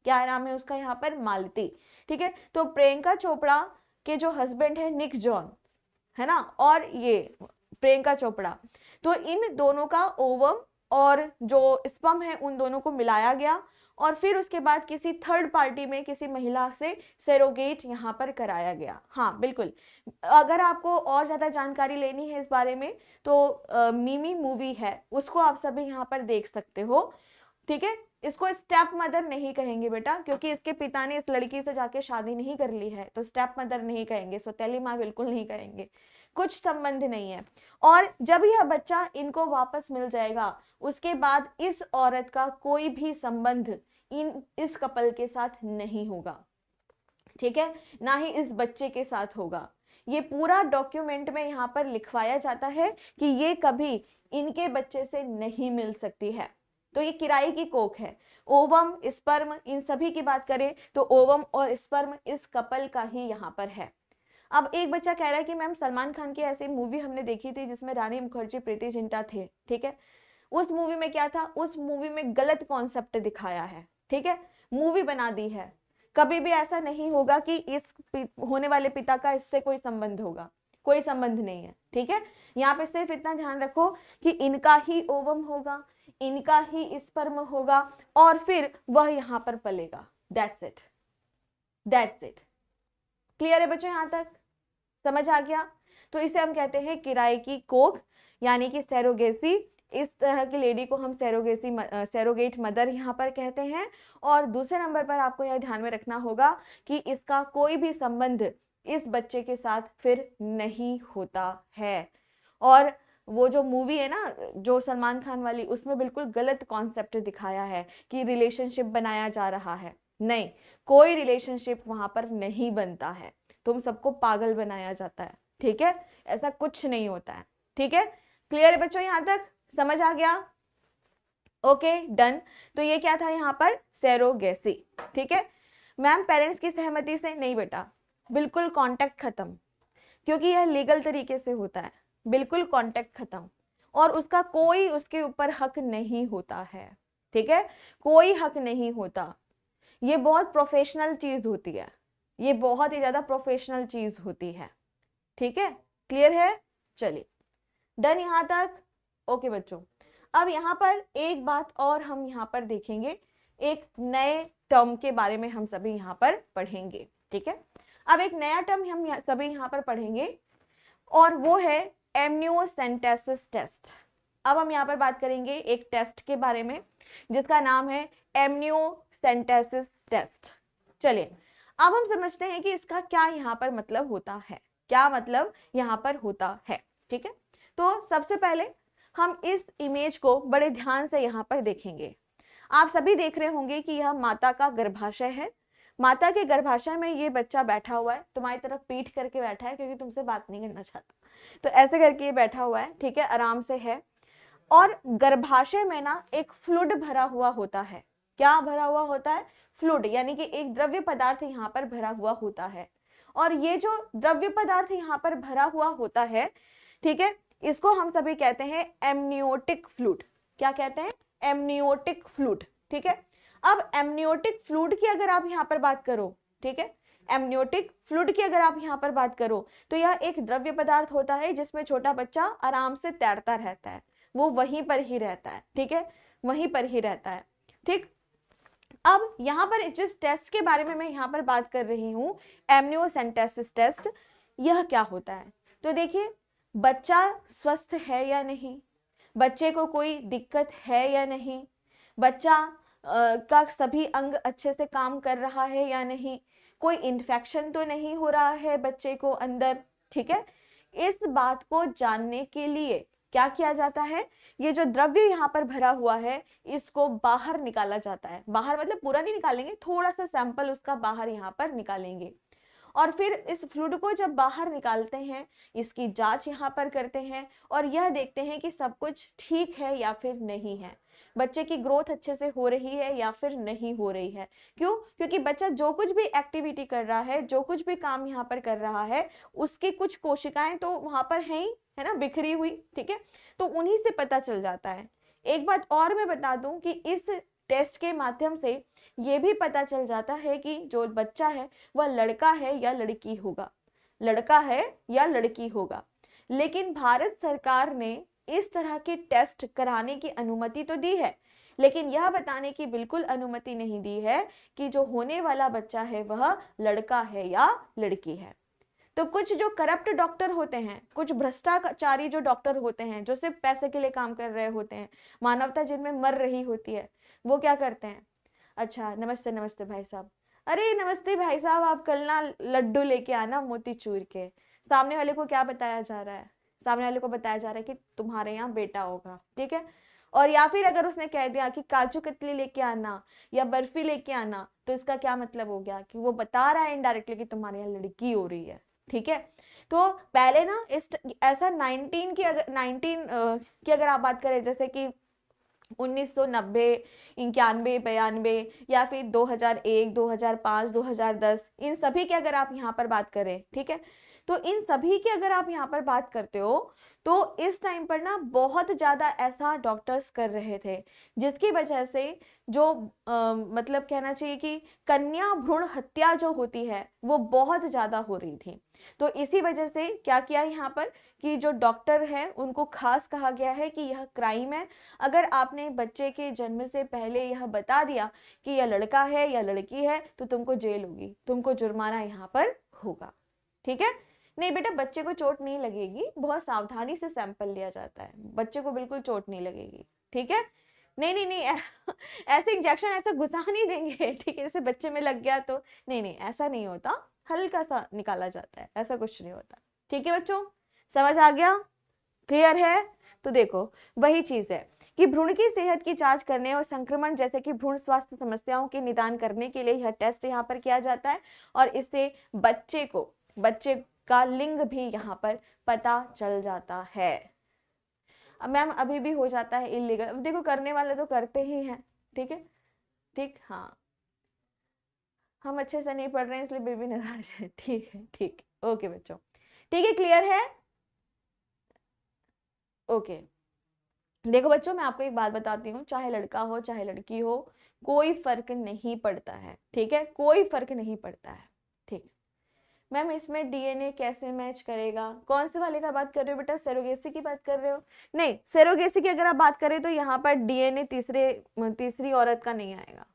क्या नाम है उसका यहाँ पर, मालती, ठीक है। तो प्रियंका चोपड़ा के जो हस्बैंड है निक जॉन, है ना, और ये प्रियंका चोपड़ा, तो इन दोनों का ओवम और जो स्पर्म है उन दोनों को मिलाया गया और फिर उसके बाद किसी थर्ड पार्टी में किसी महिला से सेरोगेट यहाँ पर कराया गया। हाँ बिल्कुल, अगर आपको और ज्यादा जानकारी लेनी है इस बारे में तो मिमी मूवी है, उसको आप सभी यहाँ पर देख सकते हो, ठीक है। इसको स्टेप मदर नहीं कहेंगे बेटा, क्योंकि इसके पिता ने इस लड़की से जाके शादी नहीं कर ली है, तो स्टेप मदर नहीं कहेंगे, सौतेली माँ बिल्कुल नहीं कहेंगे, कुछ संबंध नहीं है। और जब यह बच्चा इनको वापस मिल जाएगा उसके बाद इस औरत का कोई भी संबंध इस कपल के साथ नहीं होगा, ठीक है, ना ही इस बच्चे के साथ होगा। ये पूरा डॉक्यूमेंट में यहाँ पर लिखवाया जाता है कि ये कभी इनके बच्चे से नहीं मिल सकती है। तो ये किराए की कोख है। ओवम, स्पर्म, इन सभी की बात करें तो ओवम और स्पर्म इस कपल का ही यहाँ पर है। अब एक बच्चा कह रहा है कि मैम सलमान खान की ऐसी मूवी हमने देखी थी जिसमें रानी मुखर्जी, प्रीति जिंटा थे, ठीक है, उस मूवी में क्या था, उस मूवी में गलत कॉन्सेप्ट दिखाया है, ठीक है, मूवी बना दी है। कभी भी ऐसा नहीं होगा कि इस होने वाले पिता का इससे कोई संबंध होगा, कोई संबंध नहीं है, ठीक है। यहाँ पे सिर्फ इतना ध्यान रखो कि इनका ही ओवम होगा, इनका ही स्पर्म होगा और फिर वह यहाँ पर पलेगा, that's it, that's it. Clear है बच्चों, यहाँ तक समझ आ गया? तो इसे हम कहते हैं किराए की कोख, यानी कि सेरोगेसी। इस तरह की लेडी को हम सेरोगेट मदर यहाँ पर कहते हैं। और दूसरे नंबर पर आपको यह ध्यान में रखना होगा कि इसका कोई भी संबंध इस बच्चे के साथ फिर नहीं होता है। और वो जो मूवी है ना जो सलमान खान वाली, उसमें बिल्कुल गलत कॉन्सेप्ट दिखाया है कि रिलेशनशिप बनाया जा रहा है, नहीं, कोई रिलेशनशिप वहां पर नहीं बनता है, तुम सबको पागल बनाया जाता है, ठीक है, ऐसा कुछ नहीं होता है, ठीक है। क्लियर है बच्चों, यहाँ तक समझ आ गया? Okay done. तो ये क्या था यहाँ पर, सेरोगेसी, ठीक है। मैम पेरेंट्स की सहमति से, नहीं बेटा, बिल्कुल कांटेक्ट खत्म, क्योंकि यह लीगल तरीके से होता है, बिल्कुल कांटेक्ट खत्म, और उसका कोई उसके ऊपर हक नहीं होता है, ठीक है, कोई हक नहीं होता। ये बहुत प्रोफेशनल चीज होती है, ये बहुत ही ज्यादा प्रोफेशनल चीज होती है, ठीक है, क्लियर है? चलिए डन यहाँ तक। ओके बच्चों, अब यहाँ पर एक बात और हम यहाँ पर देखेंगे, एक नए टर्म के बारे में हम सभी यहाँ पर पढ़ेंगे, ठीक है। अब एक नया टर्म हम सभी यहाँ पर पढ़ेंगे और वो है एमनियोसेंटेसिस टेस्ट। अब हम यहाँ पर बात करेंगे एक टेस्ट के बारे में जिसका नाम है एमनियोसेंटेसिस टेस्ट। चलिए अब हम समझते हैं कि इसका क्या यहाँ पर मतलब होता है, क्या मतलब यहाँ पर होता है, ठीक है। तो सबसे पहले हम इस इमेज को बड़े ध्यान से यहाँ पर देखेंगे। आप सभी देख रहे होंगे कि यह माता का गर्भाशय है। माता के गर्भाशय में ये बच्चा बैठा हुआ है, तुम्हारी तरफ पीठ करके बैठा है क्योंकि तुमसे बात नहीं करना चाहता, तो ऐसे करके ये बैठा हुआ है, ठीक है, आराम से है। और गर्भाशय में ना एक फ्लूइड भरा हुआ होता है। क्या भरा हुआ होता है? फ्लूइड, यानी कि एक द्रव्य पदार्थ यहाँ पर भरा हुआ होता है। और ये जो द्रव्य पदार्थ यहाँ पर भरा हुआ होता है, ठीक है, इसको हम सभी कहते हैं एमनियोटिक फ्लूइड। क्या कहते हैं? एमनियोटिक फ्लूइड, ठीक है। अब एमनियोटिक फ्लूइड की अगर आप यहाँ पर बात करो, ठीक है, एमनियोटिक फ्लूइड की अगर आप यहाँ पर बात करो तो यह एक द्रव्य पदार्थ होता है जिसमें छोटा बच्चा आराम से तैरता रहता है, वो वहीं पर ही रहता है, ठीक है, वहीं पर ही रहता है, ठीक। अब यहाँ पर जिस टेस्ट के बारे में मैं यहाँ पर बात कर रही हूँ, एमनियोसेंटेसिस टेस्ट, यह क्या होता है? तो देखिए, बच्चा स्वस्थ है या नहीं, बच्चे को कोई दिक्कत है या नहीं, बच्चा का सभी अंग अच्छे से काम कर रहा है या नहीं, कोई इन्फेक्शन तो नहीं हो रहा है बच्चे को अंदर, ठीक है। इस बात को जानने के लिए क्या किया जाता है? ये जो द्रव्य यहाँ पर भरा हुआ है इसको बाहर निकाला जाता है। बाहर मतलब पूरा नहीं निकालेंगे, थोड़ा सा सैंपल उसका बाहर यहाँ पर निकालेंगे। और फिर इस फ्लूइड को जब बाहर निकालते हैं, इसकी जांच यहाँ पर करते हैं और यह देखते हैं कि सब कुछ ठीक है या फिर नहीं है, बच्चे की ग्रोथ अच्छे से हो रही है या फिर नहीं हो रही है। क्यों? क्योंकि बच्चा जो कुछ भी एक्टिविटी कर रहा है, जो कुछ भी काम यहाँ पर कर रहा है, उसकी कुछ कोशिकाएं तो वहां पर हैं ही, है ना, बिखरी हुई, ठीक है, तो उन्हीं से पता चल जाता है। एक बात और मैं बता दूं कि इस टेस्ट के माध्यम से ये भी पता चल जाता है कि जो बच्चा है वह लड़का है या लड़की होगा, लड़का है या लड़की होगा। लेकिन भारत सरकार ने इस तरह के टेस्ट कराने की अनुमति तो दी है, लेकिन यह बताने की बिल्कुल अनुमति नहीं दी है कि जो होने वाला बच्चा है वह लड़का है या लड़की है। तो कुछ जो करप्ट डॉक्टर होते हैं, कुछ भ्रष्टाचारी जो डॉक्टर होते हैं, जो सिर्फ पैसे के लिए काम कर रहे होते हैं, मानवता जिनमें मर रही होती है, वो क्या करते हैं? अच्छा, नमस्ते नमस्ते भाई साहब, अरे नमस्ते भाई साहब, आप कल ना लड्डू लेके आना मोतीचूर के। सामने वाले को क्या बताया जा रहा है? सामने वाले को बताया जा रहा है कि तुम्हारे यहाँ बेटा होगा, ठीक है। और या फिर अगर उसने कह दिया कि काजू कतली लेके आना या बर्फी लेके आना, तो इसका क्या मतलब हो गया? कि वो बता रहा है इनडायरेक्टली कि तुम्हारे यहाँ लड़की हो रही है, ठीक है। तो पहले ना इस ऐसा 19 की अगर आप बात करें, जैसे कि 1990, 91, 92 या फिर 2001, 2005, 2010, इन सभी की अगर आप यहाँ पर बात करें, ठीक है, तो इन सभी की अगर आप यहाँ पर बात करते हो तो इस टाइम पर ना बहुत ज्यादा ऐसा डॉक्टर्स कर रहे थे जिसकी वजह से जो मतलब कहना चाहिए कि कन्या भ्रूण हत्या जो होती है वो बहुत ज्यादा हो रही थी। तो इसी वजह से क्या किया यहाँ पर कि जो डॉक्टर हैं उनको खास कहा गया है कि यह क्राइम है। अगर आपने बच्चे के जन्म से पहले यह बता दिया कि यह लड़का है या लड़की है तो तुमको जेल होगी, तुमको जुर्माना यहाँ पर होगा, ठीक है। नहीं बेटा, बच्चे को चोट नहीं लगेगी, बहुत सावधानी से सैंपल लिया जाता है, बच्चे को बिल्कुल चोट नहीं लगेगी, ठीक है। नहीं नहीं नहीं ऐसे इंजेक्शन ऐसे घुसा नहीं देंगे, ठीक है, जैसे बच्चे में लग गया तो नहीं नहीं, ऐसा नहीं होता, हल्का सा निकाला जाता है, ऐसा कुछ नहीं होता, ठीक है बच्चों, समझ आ गया? क्लियर है? तो देखो, वही चीज है कि भ्रूण की सेहत की जांच करने और संक्रमण जैसे कि भ्रूण स्वास्थ्य समस्याओं के निदान करने के लिए यह टेस्ट यहाँ पर किया जाता है और इससे बच्चे का लिंग भी यहाँ पर पता चल जाता है। अब मैम अभी भी हो जाता है इलीगल, देखो करने वाले तो करते ही हैं, ठीक है, ठीक, हाँ, हम अच्छे से नहीं पढ़ रहे हैं इसलिए बेबी नाराज है, ठीक है, ठीक, ओके बच्चों, ठीक है, क्लियर है? ओके। देखो बच्चों, मैं आपको एक बात बताती हूँ, चाहे लड़का हो चाहे लड़की हो, कोई फर्क नहीं पड़ता है, ठीक है, कोई फर्क नहीं पड़ता है, ठीक। मैम इसमें डीएनए कैसे मैच करेगा? कौन से वाले का बात कर रहे हो बेटा? सेरोगेसी की बात कर रहे हो? नहीं, सेरोगेसी की अगर आप बात करें तो यहाँ पर डीएनए तीसरी औरत का नहीं आएगा,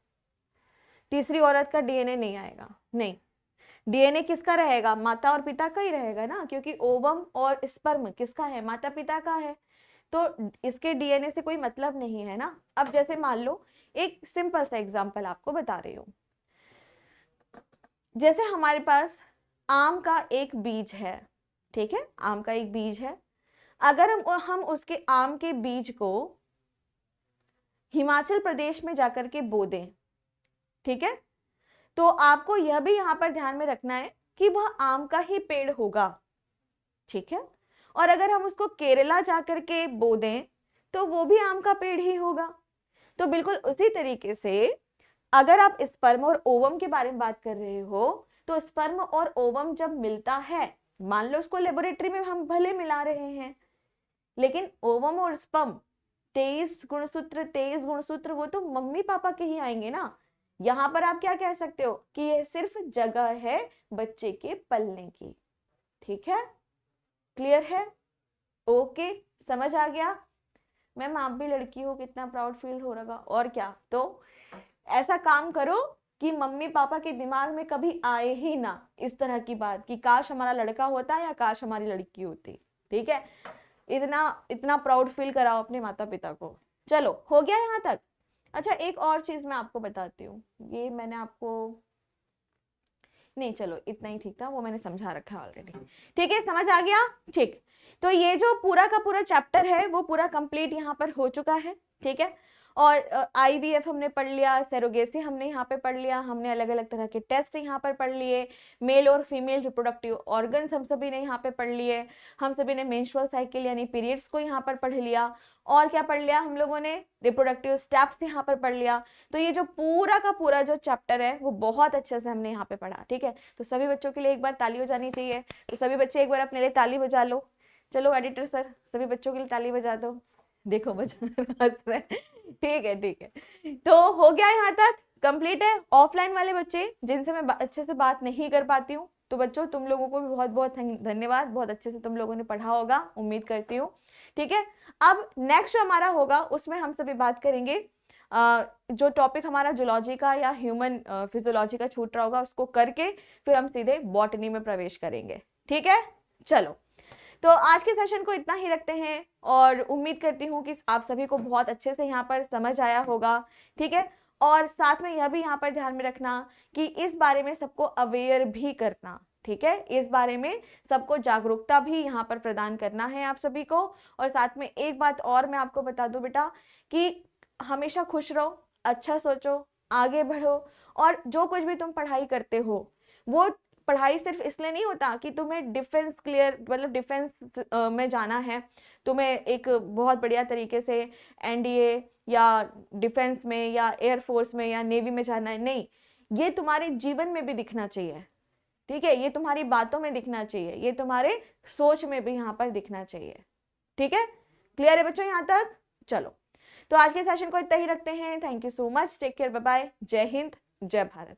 तीसरी औरत का डीएनए नहीं आएगा, नहीं। डीएनए किसका रहेगा? माता और पिता का ही रहेगा ना, क्योंकि ओवम और स्पर्म किसका है? माता पिता का है, तो इसके डीएनए से कोई मतलब नहीं है ना। अब जैसे मान लो, एक सिंपल सा एग्जांपल आपको बता रही हूँ, जैसे हमारे पास आम का एक बीज है, ठीक है, आम का एक बीज है। अगर हम उसके आम के बीज को हिमाचल प्रदेश में जाकर के बो दें, ठीक है, तो आपको यह भी यहां पर ध्यान में रखना है कि वह आम का ही पेड़ होगा, ठीक है। और अगर हम उसको केरला जाकर के बो दें तो वो भी आम का पेड़ ही होगा। तो बिल्कुल उसी तरीके से अगर आप स्पर्म और ओवम के बारे में बात कर रहे हो, तो स्पर्म और ओवम जब मिलता है, मान लो उसको लेबोरेटरी में हम भले मिला रहे हैं, लेकिन ओवम और स्पर्म 23 गुणसूत्र वो तो मम्मी पापा के ही आएंगे ना। यहां पर आप क्या कह सकते हो कि यह सिर्फ जगह है बच्चे के पलने की, ठीक है, क्लियर है, ओके, समझ आ गया। मैम आप भी लड़की हो, कितना प्राउड फील हो रहा। और क्या, तो ऐसा काम करो कि मम्मी पापा के दिमाग में कभी आए ही ना इस तरह की बात कि काश हमारा लड़का होता या काश हमारी लड़की होती, ठीक है। इतना इतना प्राउड फील कराओ अपने माता पिता को। चलो हो गया यहाँ तक। अच्छा एक और चीज मैं आपको बताती हूँ, ये मैंने आपको नहीं, चलो इतना ही ठीक था, वो मैंने समझा रखा है ऑलरेडी, ठीक है, समझ आ गया, ठीक। तो ये जो पूरा का पूरा चैप्टर है वो पूरा कंप्लीट यहाँ पर हो चुका है, ठीक है। और आईवीएफ हमने पढ़ लिया, सेरोगेसी हमने यहाँ पे पढ़ लिया, हमने अलग अलग तरह के टेस्ट यहाँ पर पढ़ लिए, मेल और फीमेल रिप्रोडक्टिव ऑर्गन्स हम सभी ने यहाँ पे पढ़ लिए, हम सभी ने मेंस्ट्रुअल साइकिल यानी पीरियड्स को यहाँ पर पढ़ लिया, और क्या पढ़ लिया हम लोगों ने, रिप्रोडक्टिव स्टेप्स यहाँ पर पढ़ लिया। तो ये जो पूरा का पूरा जो चैप्टर है वो बहुत अच्छे से हमने यहाँ पे पढ़ा, ठीक है। तो सभी बच्चों के लिए एक बार ताली हो जानी चाहिए, तो सभी बच्चे एक बार अपने लिए ताली बजा लो। चलो एडिटर सर सभी बच्चों के लिए ताली बजा दो, देखो बजा हंस रहे, ठीक है ठीक है। तो हो गया यहाँ तक, कंप्लीट है। ऑफलाइन वाले बच्चे जिनसे मैं अच्छे से बात नहीं कर पाती हूँ, तो बच्चों तुम लोगों को भी बहुत बहुत धन्यवाद, बहुत अच्छे से तुम लोगों ने पढ़ा होगा, उम्मीद करती हूँ, ठीक है। अब नेक्स्ट जो हमारा होगा उसमें हम सभी बात करेंगे जो टॉपिक हमारा जूलॉजी का या ह्यूमन फिजियोलॉजी का छूट रहा होगा उसको करके फिर हम सीधे बॉटनी में प्रवेश करेंगे, ठीक है। चलो तो आज के सेशन को इतना ही रखते हैं, और उम्मीद करती हूँ कि आप सभी को बहुत अच्छे से यहाँ पर समझ आया होगा, ठीक है। और साथ में यह भी यहाँ पर ध्यान में रखना कि इस बारे में सबको अवेयर भी करना, ठीक है, इस बारे में सबको जागरूकता भी यहाँ पर प्रदान करना है आप सभी को। और साथ में एक बात और मैं आपको बता दूं बेटा कि हमेशा खुश रहो, अच्छा सोचो, आगे बढ़ो, और जो कुछ भी तुम पढ़ाई करते हो वो पढ़ाई सिर्फ इसलिए नहीं होता कि तुम्हें डिफेंस क्लियर मतलब डिफेंस में जाना है, तुम्हें एक बहुत बढ़िया तरीके से एनडीए या डिफेंस में या एयरफोर्स में या नेवी में जाना है, नहीं, ये तुम्हारे जीवन में भी दिखना चाहिए, ठीक है, ये तुम्हारी बातों में दिखना चाहिए, ये तुम्हारे सोच में भी यहाँ पर दिखना चाहिए, ठीक है। क्लियर है बच्चों यहाँ तक? चलो तो आज के सेशन को इतना ही रखते हैं। Thank you so much, take care, bye bye, Jai Hind, जय भारत।